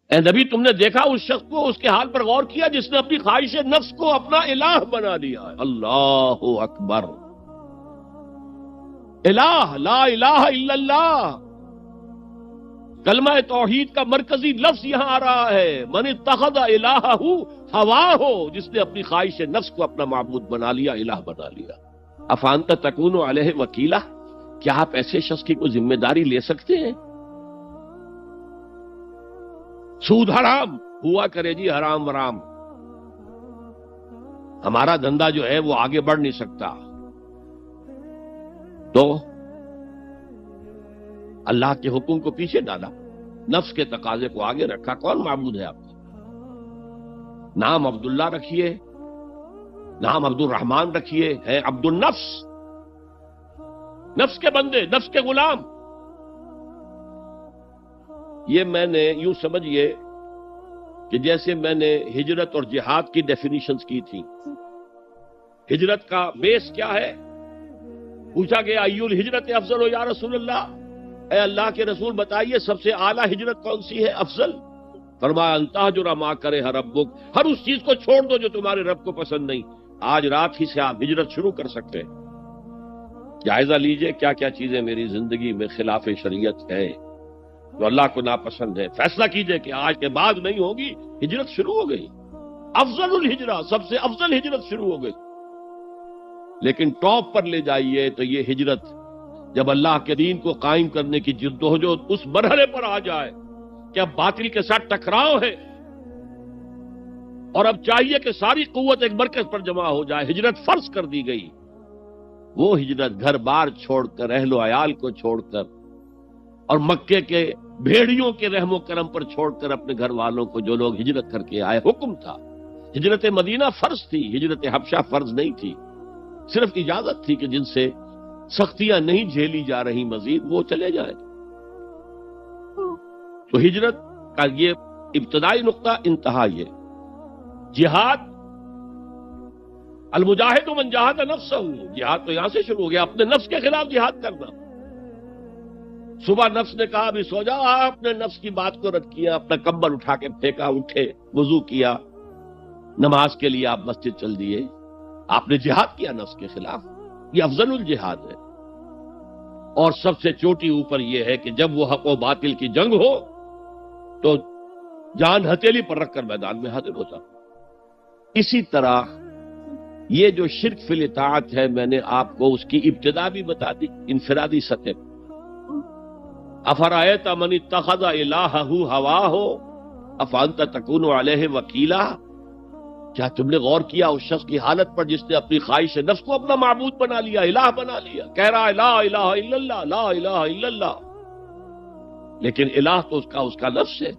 اے نبی تم نے دیکھا اس شخص کو، اس کے حال پر غور کیا جس نے اپنی خواہش نفس کو اپنا الہ بنا لیا ہے؟ اللہ اکبر، الہ، لا الہ الا اللہ، کلمہ توحید کا مرکزی لفظ یہاں آ رہا ہے، من اتخذ الہہ ہواہ، جس نے اپنی خواہش نفس کو اپنا معبود بنا لیا، الہ بنا لیا۔ افانت تکون علیہ وکیلا، کیا آپ ایسے شخص کی کوئی ذمہ داری لے سکتے ہیں؟ سود حرام ہوا کرے جی، حرام ورام، ہمارا دھندا جو ہے وہ آگے بڑھ نہیں سکتا، تو اللہ کے حکم کو پیچھے ڈالا، نفس کے تقاضے کو آگے رکھا۔ کون معبود ہے آپ کا؟ نام عبداللہ رکھیے، نام عبد الرحمن رکھیے، ہے عبد النفس، نفس کے بندے، نفس کے غلام۔ یہ میں نے یوں سمجھیے کہ جیسے میں نے ہجرت اور جہاد کی ڈیفینیشنز کی تھی۔ ہجرت کا بیس کیا ہے؟ پوچھا گیا ایو الہجرت افضل ہو یا رسول اللہ، اے اللہ کے رسول بتائیے سب سے اعلیٰ ہجرت کون سی ہے، افضل؟ فرمایا ان تہجر ما کرہ ربک، ہر اس چیز کو چھوڑ دو جو تمہارے رب کو پسند نہیں۔ آج رات ہی سے آپ ہجرت شروع کر سکتے ہیں۔ جائزہ لیجئے کیا کیا چیزیں میری زندگی میں خلاف شریعت ہے، جو اللہ کو ناپسند ہے، فیصلہ کیجئے کہ آج کے بعد نہیں ہوگی، ہجرت شروع ہو گئی، افضل الہجرہ، سب سے افضل ہجرت شروع ہو گئی۔ لیکن ٹاپ پر لے جائیے تو یہ ہجرت جب اللہ کے دین کو قائم کرنے کی جدوجہد اس مرحلے پر آ جائے کہ اب باطل کے ساتھ ٹکراؤ ہے اور اب چاہیے کہ ساری قوت ایک مرکز پر جمع ہو جائے، ہجرت فرض کر دی گئی، وہ ہجرت گھر بار چھوڑ کر، اہل و عیال کو چھوڑ کر اور مکے کے بھیڑیوں کے رحم و کرم پر چھوڑ کر اپنے گھر والوں کو، جو لوگ ہجرت کر کے آئے، حکم تھا۔ ہجرت مدینہ فرض تھی، ہجرت حبشہ فرض نہیں تھی، صرف اجازت تھی کہ جن سے سختیاں نہیں جھیلی جا رہی مزید وہ چلے جائیں۔ تو ہجرت کا یہ ابتدائی نقطہ، انتہا یہ جہاد، المجاہد من جاہد نفسہ، جہاد تو یہاں سے شروع ہو گیا، اپنے نفس کے خلاف جہاد کرنا۔ صبح نفس نے کہا ابھی سو جاؤ، آپ نے نفس کی بات کو رد کیا، اپنا کمبل اٹھا کے پھینکا، اٹھے، وضو کیا، نماز کے لیے آپ مسجد چل دیے، آپ نے جہاد کیا نفس کے خلاف۔ یہ افضل الجہاد ہے، اور سب سے چوٹی اوپر یہ ہے کہ جب وہ حق و باطل کی جنگ ہو تو جان ہتھیلی پر رکھ کر میدان میں حاضر ہوتا۔ اسی طرح یہ جو شرک فی الاطاعت ہے، میں نے آپ کو اس کی ابتدا بھی بتا دی انفرادی سطح پر۔ افرأیت من اتخذ الہہ ہواہ افانت تکون علیہ وکیلا، کیا تم نے غور کیا اس شخص کی حالت پر جس نے اپنی خواہش نفس کو اپنا معبود بنا لیا، الہ بنا لیا، کہہ رہا ہے لا الہ الا اللہ، لا الہ الا اللہ، لیکن الہ تو اس کا لفظ ہے۔